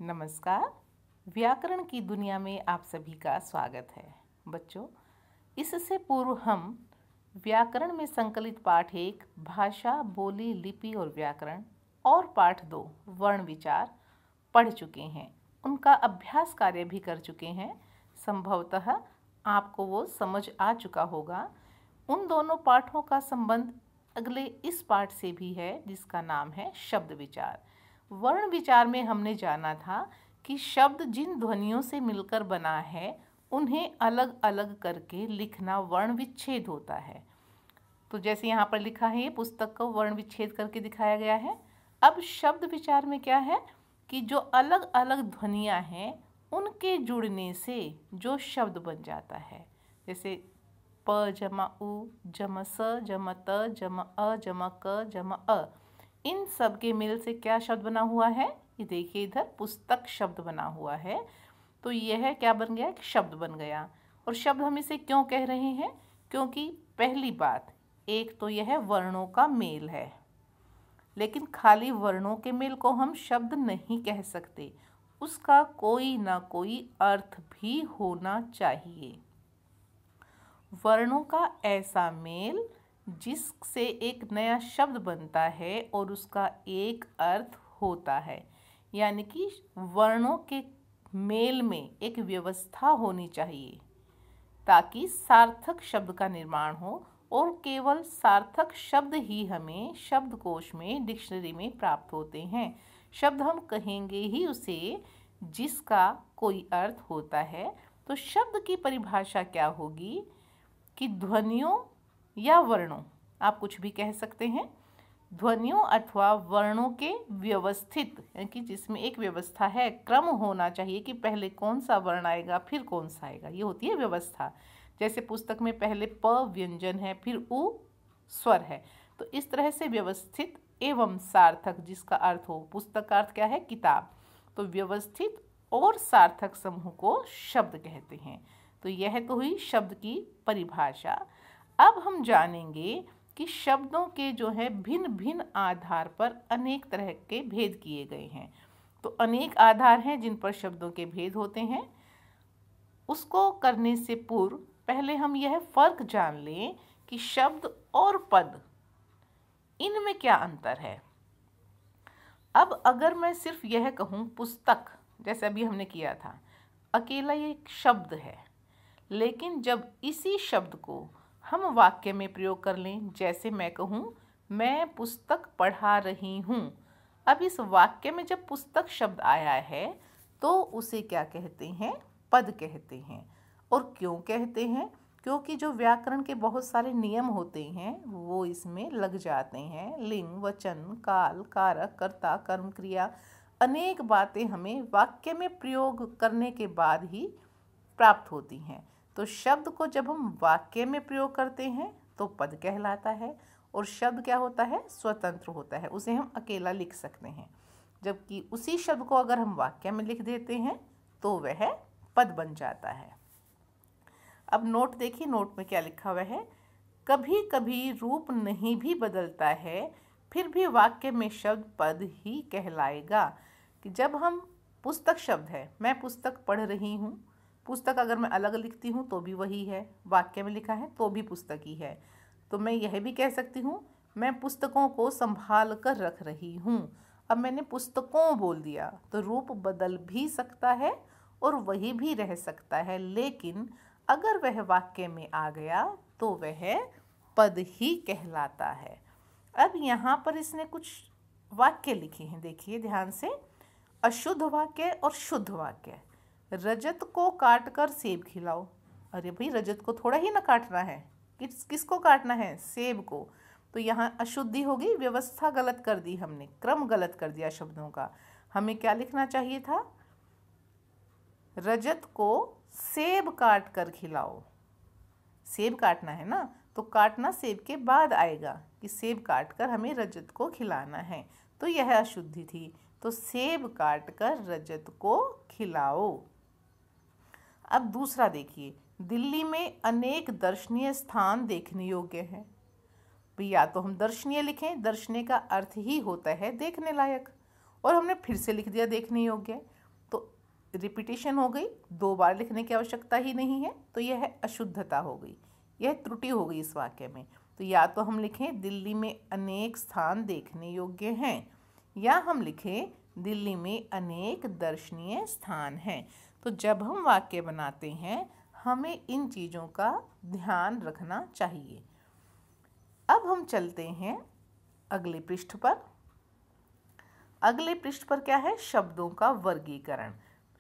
नमस्कार। व्याकरण की दुनिया में आप सभी का स्वागत है। बच्चों, इससे पूर्व हम व्याकरण में संकलित पाठ 1 भाषा, बोली, लिपि और व्याकरण और पाठ 2 वर्ण विचार पढ़ चुके हैं। उनका अभ्यास कार्य भी कर चुके हैं। संभवतः आपको वो समझ आ चुका होगा। उन दोनों पाठों का संबंध अगले इस पाठ से भी है, जिसका नाम है शब्द विचार। वर्ण विचार में हमने जाना था कि शब्द जिन ध्वनियों से मिलकर बना है उन्हें अलग अलग करके लिखना वर्ण विच्छेद होता है। तो जैसे यहाँ पर लिखा है, ये पुस्तक को वर्ण विच्छेद करके दिखाया गया है। अब शब्द विचार में क्या है कि जो अलग अलग ध्वनियाँ हैं उनके जुड़ने से जो शब्द बन जाता है, जैसे प जमा उ जमा स जमा त जमा अ जमा क जमा अ, इन सब के मेल से क्या शब्द बना हुआ है? ये देखिए, इधर पुस्तक शब्द बना हुआ है। तो यह क्या बन गया? एक शब्द बन गया। और शब्द हम इसे क्यों कह रहे हैं? क्योंकि पहली बात, एक तो यह वर्णों का मेल है, लेकिन खाली वर्णों के मेल को हम शब्द नहीं कह सकते, उसका कोई ना कोई अर्थ भी होना चाहिए। वर्णों का ऐसा मेल जिससे एक नया शब्द बनता है और उसका एक अर्थ होता है, यानी कि वर्णों के मेल में एक व्यवस्था होनी चाहिए ताकि सार्थक शब्द का निर्माण हो। और केवल सार्थक शब्द ही हमें शब्दकोश में, डिक्शनरी में प्राप्त होते हैं। शब्द हम कहेंगे ही उसे जिसका कोई अर्थ होता है। तो शब्द की परिभाषा क्या होगी कि ध्वनियों या वर्णों, आप कुछ भी कह सकते हैं, ध्वनियों अथवा वर्णों के व्यवस्थित, यानी कि जिसमें एक व्यवस्था है, क्रम होना चाहिए कि पहले कौन सा वर्ण आएगा फिर कौन सा आएगा, ये होती है व्यवस्था। जैसे पुस्तक में पहले प व्यंजन है, फिर उ स्वर है। तो इस तरह से व्यवस्थित एवं सार्थक, जिसका अर्थ हो, पुस्तक का अर्थ क्या है? किताब। तो व्यवस्थित और सार्थक समूह को शब्द कहते हैं। तो यह तो हुई शब्द की परिभाषा। अब हम जानेंगे कि शब्दों के जो है भिन्न भिन्न आधार पर अनेक तरह के भेद किए गए हैं। तो अनेक आधार हैं जिन पर शब्दों के भेद होते हैं। उसको करने से पूर्व पहले हम यह फर्क जान लें कि शब्द और पद, इनमें क्या अंतर है। अब अगर मैं सिर्फ यह कहूँ पुस्तक, जैसे अभी हमने किया था, अकेला ये एक शब्द है, लेकिन जब इसी शब्द को हम वाक्य में प्रयोग कर लें, जैसे मैं कहूँ मैं पुस्तक पढ़ा रही हूँ। अब इस वाक्य में जब पुस्तक शब्द आया है तो उसे क्या कहते हैं? पद कहते हैं। और क्यों कहते हैं? क्योंकि जो व्याकरण के बहुत सारे नियम होते हैं वो इसमें लग जाते हैं। लिंग, वचन, काल, कारक, कर्ता, कर्म, क्रिया, अनेक बातें हमें वाक्य में प्रयोग करने के बाद ही प्राप्त होती हैं। तो शब्द को जब हम वाक्य में प्रयोग करते हैं तो पद कहलाता है, और शब्द क्या होता है? स्वतंत्र होता है, उसे हम अकेला लिख सकते हैं। जबकि उसी शब्द को अगर हम वाक्य में लिख देते हैं तो वह पद बन जाता है। अब नोट देखिए, नोट में क्या लिखा हुआ है? कभी कभी रूप नहीं भी बदलता है, फिर भी वाक्य में शब्द पद ही कहलाएगा। कि जब हम पुस्तक शब्द है, मैं पुस्तक पढ़ रही हूँ, पुस्तक अगर मैं अलग लिखती हूँ तो भी वही है, वाक्य में लिखा है तो भी पुस्तक ही है। तो मैं यह भी कह सकती हूँ मैं पुस्तकों को संभाल कर रख रही हूँ। अब मैंने पुस्तकों बोल दिया तो रूप बदल भी सकता है और वही भी रह सकता है, लेकिन अगर वह वाक्य में आ गया तो वह पद ही कहलाता है। अब यहाँ पर इसने कुछ वाक्य लिखे हैं, देखिए ध्यान से। अशुद्ध वाक्य और शुद्ध वाक्य। रजत को काटकर सेब खिलाओ। अरे भाई, रजत को थोड़ा ही ना काटना है, किसको काटना है? सेब को। तो यहाँ अशुद्धि होगी, व्यवस्था गलत कर दी हमने, क्रम गलत कर दिया शब्दों का। हमें क्या लिखना चाहिए था? रजत को सेब काट कर खिलाओ। सेब काटना है ना, तो काटना सेब के बाद आएगा कि सेब काट कर हमें रजत को खिलाना है। तो यह अशुद्धि थी। तो सेब काट कर रजत को खिलाओ। अब दूसरा देखिए, दिल्ली में अनेक दर्शनीय स्थान देखने योग्य हैं। या तो हम दर्शनीय लिखें, दर्शनीय का अर्थ ही होता है देखने लायक, और हमने फिर से लिख दिया देखने योग्य। रिपीटेशन हो गई, 2 बार लिखने की आवश्यकता ही नहीं है, तो यह अशुद्धता हो गई, यह त्रुटि हो गई इस वाक्य में। तो या तो हम लिखें दिल्ली में अनेक स्थान देखने योग्य हैं, या हम लिखें दिल्ली में अनेक दर्शनीय स्थान हैं। तो जब हम वाक्य बनाते हैं हमें इन चीज़ों का ध्यान रखना चाहिए। अब हम चलते हैं अगले पृष्ठ पर। अगले पृष्ठ पर क्या है? शब्दों का वर्गीकरण।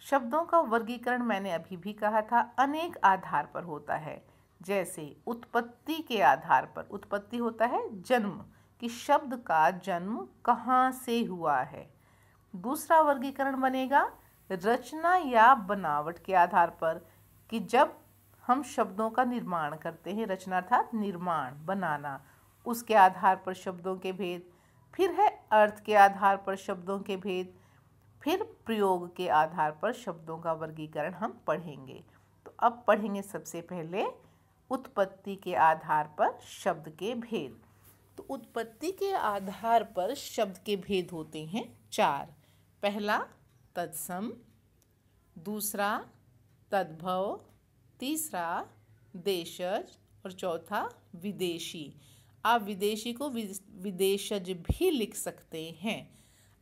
शब्दों का वर्गीकरण मैंने अभी भी कहा था अनेक आधार पर होता है। जैसे उत्पत्ति के आधार पर, उत्पत्ति होता है जन्म, कि शब्द का जन्म कहाँ से हुआ है। दूसरा वर्गीकरण बनेगा रचना या बनावट के आधार पर, कि जब हम शब्दों का निर्माण करते हैं, रचना अर्थात निर्माण, बनाना, उसके आधार पर शब्दों के भेद। फिर है अर्थ के आधार पर शब्दों के भेद। फिर प्रयोग के आधार पर शब्दों का वर्गीकरण हम पढ़ेंगे। तो अब पढ़ेंगे सबसे पहले उत्पत्ति के आधार पर शब्द के भेद। तो उत्पत्ति के आधार पर शब्द के भेद होते हैं 4। पहला तत्सम, दूसरा तद्भव, तीसरा देशज और चौथा विदेशी। आप विदेशी को विदेशज भी लिख सकते हैं।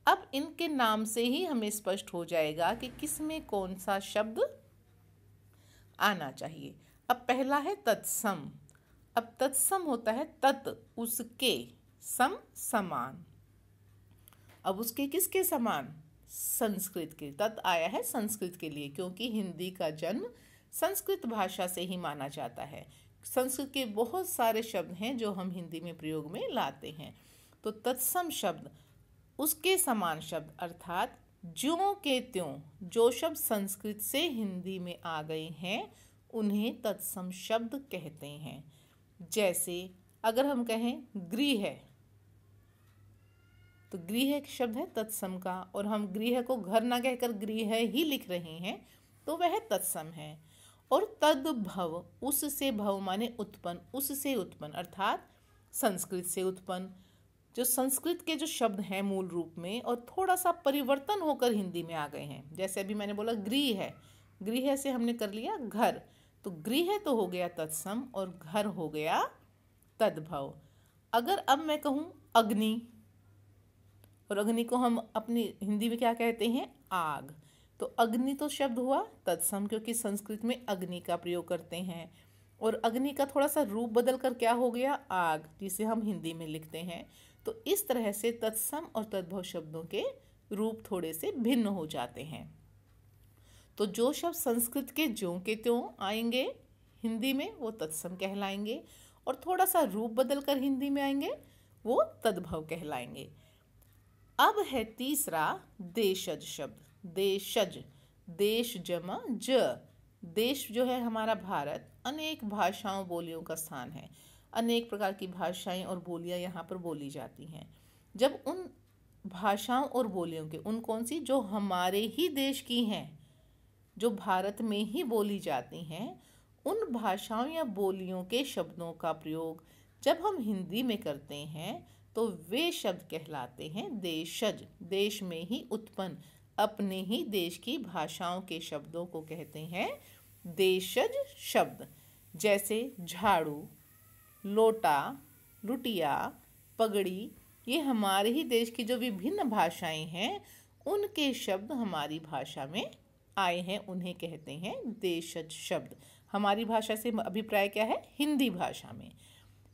अब इनके नाम से ही हमें स्पष्ट हो जाएगा कि किस में कौन सा शब्द आना चाहिए। अब पहला है तत्सम। अब तत्सम होता है तत्, उसके, सम, समान। अब उसके किसके समान? संस्कृत के। तत् आया है संस्कृत के लिए, क्योंकि हिंदी का जन्म संस्कृत भाषा से ही माना जाता है। संस्कृत के बहुत सारे शब्द हैं जो हम हिंदी में प्रयोग में लाते हैं। तो तत्सम शब्द उसके समान शब्द, अर्थात ज्यों के त्यों जो शब्द संस्कृत से हिंदी में आ गए हैं उन्हें तत्सम शब्द कहते हैं। जैसे अगर हम कहें गृह, तो गृह एक शब्द है तत्सम का, और हम गृह को घर ना कहकर गृह ही लिख रहे हैं, तो वह तत्सम है। और तद्भव, उससे भव माने उत्पन्न, उससे उत्पन्न, अर्थात संस्कृत से उत्पन्न, जो संस्कृत के जो शब्द हैं मूल रूप में और थोड़ा सा परिवर्तन होकर हिंदी में आ गए हैं। जैसे अभी मैंने बोला गृह है, गृह से हमने कर लिया घर, तो गृह तो हो गया तत्सम और घर हो गया तद्भव। अगर अब मैं कहूँ अग्नि, और अग्नि को हम अपनी हिंदी में क्या कहते हैं? आग। तो अग्नि तो शब्द हुआ तत्सम, क्योंकि संस्कृत में अग्नि का प्रयोग करते हैं, और अग्नि का थोड़ा सा रूप बदल कर क्या हो गया? आग, जिसे हम हिंदी में लिखते हैं। तो इस तरह से तत्सम और तद्भव शब्दों के रूप थोड़े से भिन्न हो जाते हैं। तो जो शब्द संस्कृत के ज्यों के त्यों आएंगे हिंदी में वो तत्सम कहलाएंगे, और थोड़ा सा रूप बदल कर हिंदी में आएंगे वो तद्भव कहलाएंगे। अब है तीसरा देशज शब्द। देशज, देश जमा ज। देश जो है हमारा भारत, अनेक भाषाओं बोलियों का स्थान है। अनेक प्रकार की भाषाएं और बोलियां यहाँ पर बोली जाती हैं। जब उन भाषाओं और बोलियों के, उन कौन सी? जो हमारे ही देश की हैं, जो भारत में ही बोली जाती हैं, उन भाषाओं या बोलियों के शब्दों का प्रयोग जब हम हिंदी में करते हैं तो वे शब्द कहलाते हैं देशज। देश में ही उत्पन्न अपने ही देश की भाषाओं के शब्दों को कहते हैं देशज शब्द। जैसे झाड़ू, लोटा, लुटिया, पगड़ी, ये हमारे ही देश की जो विभिन्न भाषाएं हैं उनके शब्द हमारी भाषा में आए हैं, उन्हें कहते हैं देशज शब्द। हमारी भाषा से अभिप्राय क्या है? हिंदी भाषा में।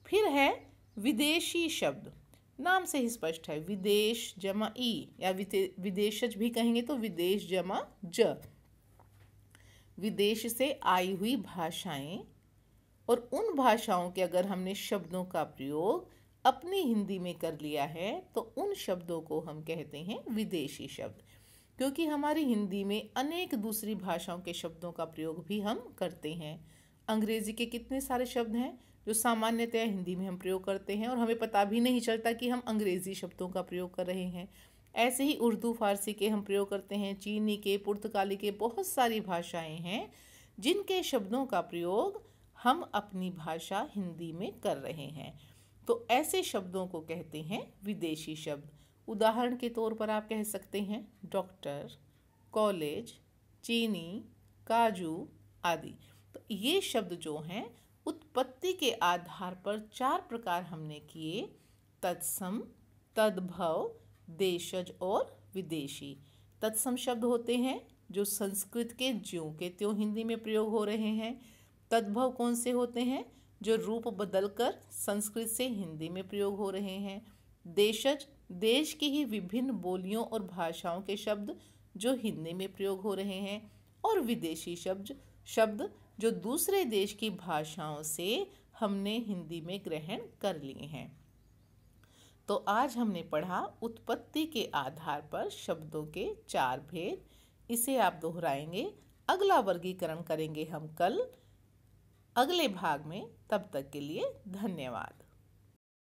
फिर है विदेशी शब्द। नाम से ही स्पष्ट है, विदेश जमा ई, या विदेशज भी कहेंगे तो विदेश जमा ज। विदेश से आई हुई भाषाएं, और उन भाषाओं के अगर हमने शब्दों का प्रयोग अपनी हिंदी में कर लिया है तो उन शब्दों को हम कहते हैं विदेशी शब्द। क्योंकि हमारी हिंदी में अनेक दूसरी भाषाओं के शब्दों का प्रयोग भी हम करते हैं। अंग्रेजी के कितने सारे शब्द हैं जो सामान्यतया हिंदी में हम प्रयोग करते हैं और हमें पता भी नहीं चलता कि हम अंग्रेजी शब्दों का प्रयोग कर रहे हैं। ऐसे ही उर्दू फारसी के हम प्रयोग करते हैं, चीनी के, पुर्तगाली के, बहुत सारी भाषाएं हैं जिनके शब्दों का प्रयोग हम अपनी भाषा हिंदी में कर रहे हैं। तो ऐसे शब्दों को कहते हैं विदेशी शब्द। उदाहरण के तौर पर आप कह सकते हैं डॉक्टर, कॉलेज, चीनी, काजू आदि। तो ये शब्द जो हैं उत्पत्ति के आधार पर 4 प्रकार हमने किए: तत्सम, तद्भव, देशज और विदेशी। तत्सम शब्द होते हैं जो संस्कृत के ज्यों के त्यों हिंदी में प्रयोग हो रहे हैं। तद्भव कौन से होते हैं? जो रूप बदलकर संस्कृत से हिंदी में प्रयोग हो रहे हैं। देशज, देश की ही विभिन्न बोलियों और भाषाओं के शब्द जो हिंदी में प्रयोग हो रहे हैं। और विदेशी शब्द जो दूसरे देश की भाषाओं से हमने हिंदी में ग्रहण कर लिए हैं। तो आज हमने पढ़ा उत्पत्ति के आधार पर शब्दों के 4 भेद। इसे आप दोहराएंगे। अगला वर्गीकरण करेंगे हम कल अगले भाग में। तब तक के लिए धन्यवाद।